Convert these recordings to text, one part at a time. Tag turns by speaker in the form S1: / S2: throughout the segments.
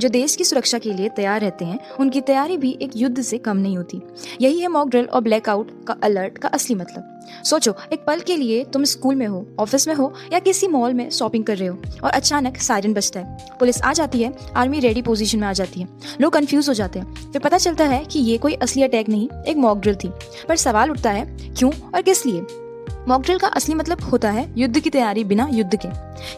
S1: जो देश की सुरक्षा के लिए तैयार रहते हैं उनकी तैयारी भी एक युद्ध से कम नहीं होती। यही है मॉक ड्रिल और ब्लैकआउट का अलर्ट का असली मतलब। सोचो, एक पल के लिए तुम स्कूल में हो, ऑफिस में हो या किसी मॉल में शॉपिंग कर रहे हो और अचानक सायरन बजता है, पुलिस आ जाती है, आर्मी रेडी पोजीशन में आ जाती है, लोग कंफ्यूज हो जाते हैं। फिर पता चलता है कि ये कोई असली अटैक नहीं, एक मॉक ड्रिल थी। पर सवाल उठता है, क्यों और किस लिए? मॉक ड्रिल का असली मतलब होता है युद्ध की तैयारी बिना युद्ध के।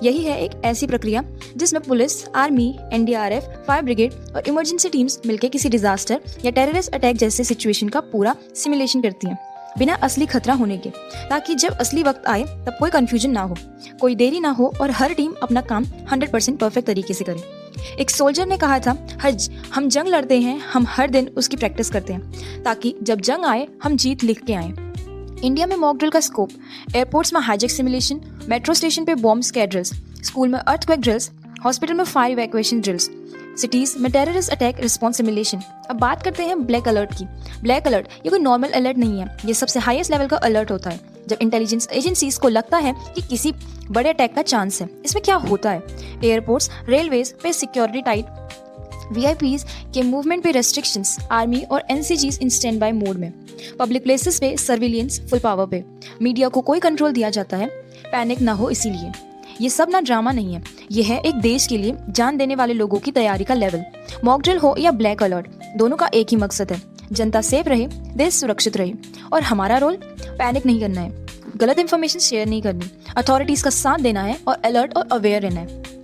S1: यही है एक ऐसी प्रक्रिया जिसमें police, army, NDRF, fire brigade और इमरजेंसी टीम्स मिलकर किसी डिजास्टर या टेररिस्ट अटैक जैसे सिचुएशन का पूरा सिमुलेशन करती हैं, बिना असली खतरा होने के, ताकि जब असली वक्त आए तब कोई कंफ्यूजन ना हो, कोई देरी ना हो और हर टीम अपना काम 100% परफेक्ट तरीके से करे। एक सोल्जर ने कहा था, हम जंग लड़ते हैं, हम हर दिन उसकी प्रैक्टिस करते हैं ताकि जब जंग आए हम जीत लिख के आए। इंडिया में मॉक ड्रिल का स्कोप एयरपोर्ट्स में हाईजैक सिमुलेशन, मेट्रो स्टेशन पे बॉम्ब स्क्वाड ड्रिल्स, स्कूल में अर्थक्वेक ड्रिल्स, हॉस्पिटल में फायर इवैक्यूएशन ड्रिल्स, सिटीज में टेररिस्ट अटैक रिस्पॉन्स सिमुलेशन। अब बात करते हैं ब्लैक अलर्ट की। ब्लैक अलर्ट ये कोई नॉर्मल अलर्ट नहीं है, ये सबसे हाईएस्ट लेवल का अलर्ट होता है जब इंटेलिजेंस एजेंसीज को लगता है कि किसी बड़े अटैक का चांस है। इसमें क्या होता है, एयरपोर्ट्स, रेलवेज पे सिक्योरिटी टाइट, वीआईपीज के मूवमेंट पे रेस्ट्रिक्शंस, आर्मी और एनसीजीज इन स्टैंड बाय मोड में, पब्लिक प्लेसेस पे सर्विलियंस फुल पावर पे, मीडिया को कोई कंट्रोल दिया जाता है, पैनिक ना हो इसीलिए। ये सब ना ड्रामा नहीं है, ये है एक देश के लिए जान देने वाले लोगों की तैयारी का लेवल। मॉक ड्रिल हो या ब्लैक अलर्ट, दोनों का एक ही मकसद है, जनता सेफ रहे, देश सुरक्षित रहे। और हमारा रोल पैनिक नहीं करना है, गलत इन्फॉर्मेशन शेयर नहीं करनी, अथॉरिटीज का साथ देना है और अलर्ट और अवेयर रहना है।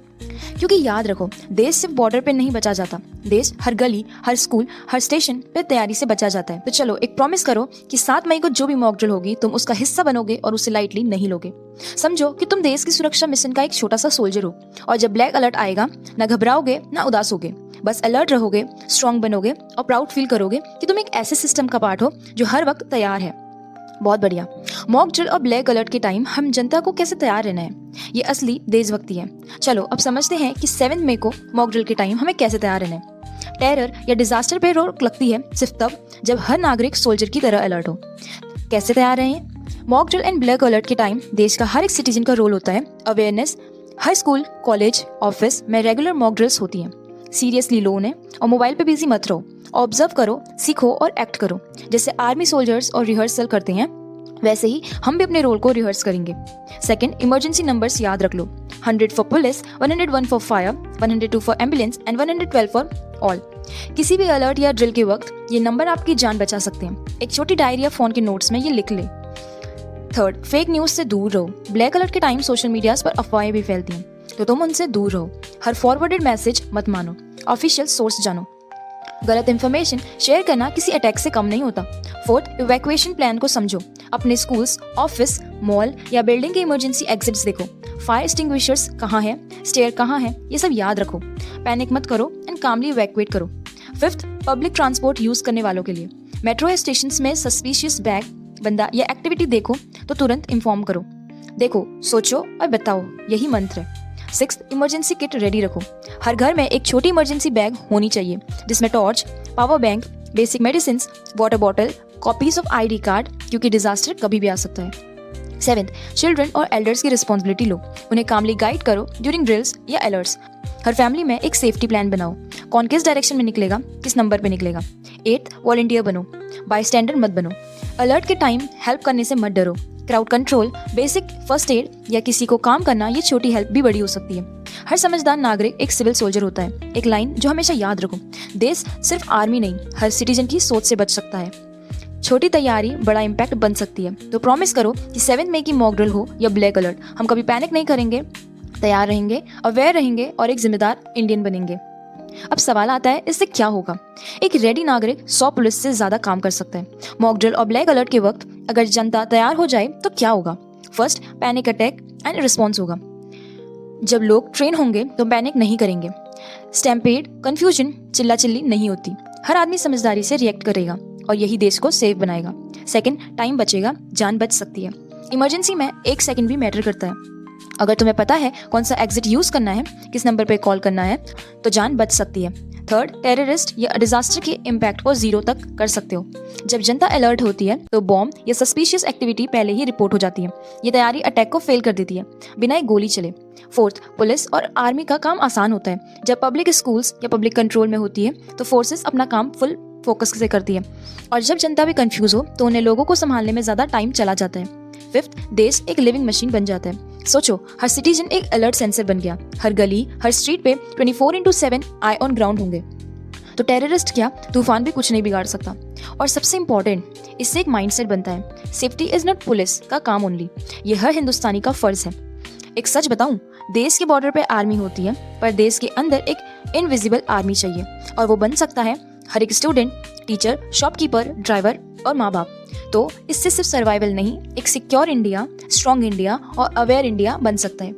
S1: क्योंकि याद रखो, देश सिर्फ बॉर्डर पे नहीं बचा जाता, देश हर गली, हर स्कूल, हर स्टेशन पे तैयारी से बचा जाता है। तो चलो एक प्रॉमिस करो कि 7 मई को जो भी मॉक ड्रिल होगी तुम उसका हिस्सा बनोगे और उसे लाइटली नहीं लोगे। समझो कि तुम देश की सुरक्षा मिशन का एक छोटा सा सोल्जर हो और जब ब्लैक अलर्ट आएगा ना घबराओगे ना उदास होगे, बस अलर्ट रहोगे, स्ट्रांग बनोगे और प्राउड फील करोगे कि तुम एक ऐसे सिस्टम का पार्ट हो जो हर वक्त तैयार है। बहुत बढ़िया। मॉक ड्रिल और ब्लैक अलर्ट के टाइम हम जनता को कैसे तैयार रहना है, ये असली देशभक्ति है। चलो अब समझते हैं कि 7 मई को मॉक ड्रिल के टाइम हमें कैसे तैयार रहना है। टेरर या डिजास्टर पे रोक लगती है सिर्फ तब जब हर नागरिक सोल्जर की तरह अलर्ट हो। कैसे तैयार रहें? Mock drill and black alert के टाइम देश का हर एक सिटीजन का रोल होता है अवेयरनेस। हर स्कूल, कॉलेज, ऑफिस में रेगुलर मॉक ड्रिल्स होती हैं। सीरियसली लो ने और मोबाइल पे बिजी मत रहो, ऑब्जर्व करो, सीखो और एक्ट करो। जैसे आर्मी सोल्जर्स और रिहर्सल करते हैं वैसे ही हम भी अपने रोल को रिहर्स करेंगे। सेकंड, इमरजेंसी नंबर्स याद रख लो, 100 for police, 101 for fire, 102 for ambulance and 112 for all. किसी भी अलर्ट या ड्रिल के वक्त ये नंबर आपकी जान बचा सकते हैं। एक छोटी डायरी या फोन के नोट्स में ये लिख ले। थर्ड, फेक न्यूज से दूर रहो। ब्लैक अलर्ट के टाइम सोशल मीडिया पर अफवाहें भी फैलती हैं, तो तुम उनसे दूर रहो। हर फॉरवर्डेड मैसेज मत मानो, ऑफिशियल सोर्स जानो। गलत इन्फॉर्मेशन शेयर करना किसी अटैक से कम नहीं होता। फोर्थ, इवैक्यूएशन प्लान को समझो। अपने स्कूल्स, ऑफिस, मॉल या बिल्डिंग के इमरजेंसी एग्जिट्स देखो। फायर एक्सटिंग्विशर्स कहाँ है, स्टेयर कहाँ है, ये सब याद रखो। पैनिक मत करो एंड कामली इवैक्यूएट करो। फिफ्थ, पब्लिक ट्रांसपोर्ट यूज करने वालों के लिए मेट्रो या स्टेशन में सस्पिशियस बैग, बंदा या एक्टिविटी देखो तो तुरंत इन्फॉर्म करो। देखो, सोचो और बताओ, यही मंत्र है। सिक्स्थ, इमरजेंसी किट रेडी रखो। हर घर में एक छोटी इमरजेंसी बैग होनी चाहिए जिसमें torch, power bank, basic medicine, water bottle, copies of ID card, क्योंकि डिजास्टर कभी भी आ सकता है। सेवेंथ, चिल्ड्रन और एल्डर्स की रिस्पॉन्सिबिलिटी लो, उन्हें कामली गाइड करो ड्यूरिंग ड्रिल्स या अलर्ट्स। हर फैमिली में एक सेफ्टी प्लान बनाओ, कौन किस डायरेक्शन में निकलेगा, किस नंबर पे निकलेगा। एट्थ, वॉलंटियर बनो, बाय स्टैंडर्ड मत बनो। अलर्ट के टाइम हेल्प करने से मत डरो। Crowd control, basic first aid या किसी को काम करना, ये छोटी हेल्प भी बड़ी हो सकती है। हर समझदार नागरिक एक सिविल सोल्जर होता है। एक लाइन जो हमेशा याद रखो, देश सिर्फ आर्मी नहीं, हर सिटीजन की सोच से बच सकता है। छोटी तैयारी बड़ा इम्पैक्ट बन सकती है। तो प्रॉमिस करो कि 7 मई की मॉक ड्रिल हो या ब्लैक अलर्ट, हम कभी पैनिक नहीं करेंगे, तैयार रहेंगे, अवेयर रहेंगे और एक जिम्मेदार इंडियन बनेंगे। अब सवाल आता है, इससे क्या होगा? एक रेडी नागरिक 100 पुलिस से ज्यादा काम कर सकता है। मॉक ड्रिल और ब्लैक अलर्ट के वक्त अगर जनता तैयार हो जाए तो क्या होगा? First, panic attack and response होगा। जब लोग ट्रेन होंगे तो पैनिक नहीं करेंगे। स्टैम्पेड, कंफ्यूजन, चिल्ला चिल्ली नहीं होती। हर आदमी समझदारी से रिएक्ट करेगा और यही देश को सेफ बनाएगा। सेकंड, टाइम बचेगा, जान बच सकती है। इमरजेंसी में 1 सेकंड भी मैटर करता है। अगर तुम्हें पता है कौन सा एग्जिट यूज करना है, किस नंबर पे कॉल करना है, तो जान बच सकती है। थर्ड, टेररिस्ट या डिजास्टर के इम्पैक्ट को 0 तक कर सकते हो। जब जनता अलर्ट होती है तो बॉम्ब या सस्पिशियस एक्टिविटी पहले ही रिपोर्ट हो जाती है। ये तैयारी अटैक को फेल कर देती है बिना एक गोली चले। फोर्थ, पुलिस और आर्मी का काम आसान होता है। जब पब्लिक स्कूल्स या पब्लिक कंट्रोल में होती है तो फोर्सेस अपना काम फुल फोकस से करती है, और जब जनता भी कंफ्यूज हो तो उन्हें लोगों को संभालने में ज्यादा टाइम चला जाता है। फिफ्थ, देश एक लिविंग मशीन बन जाता है। सोचो, हर सिटीजन एक अलर्ट सेंसर बन गया। हर गली, हर स्ट्रीट पे 24/7 आई ऑन ग्राउंड होंगे। तो टेररिस्ट क्या, तूफान भी कुछ नहीं बिगाड़ सकता। और सबसे इम्पोर्टेंट, इससे एक माइंडसेट बनता है, सेफ्टी इज नॉट पुलिस का काम ओनली, ये हर हिंदुस्तानी का फर्ज है। एक सच बताऊं, देश के बॉर्डर पे आर्मी होती है, पर देश के अंदर एक इनविजिबल आर्मी चाहिए, और वो बन सकता है हर एक स्टूडेंट, टीचर, शॉपकीपर, ड्राइवर और माँ बाप। तो इससे सिर्फ सर्वाइवल नहीं, एक सिक्योर इंडिया, स्ट्रॉन्ग इंडिया और अवेयर इंडिया बन सकता है।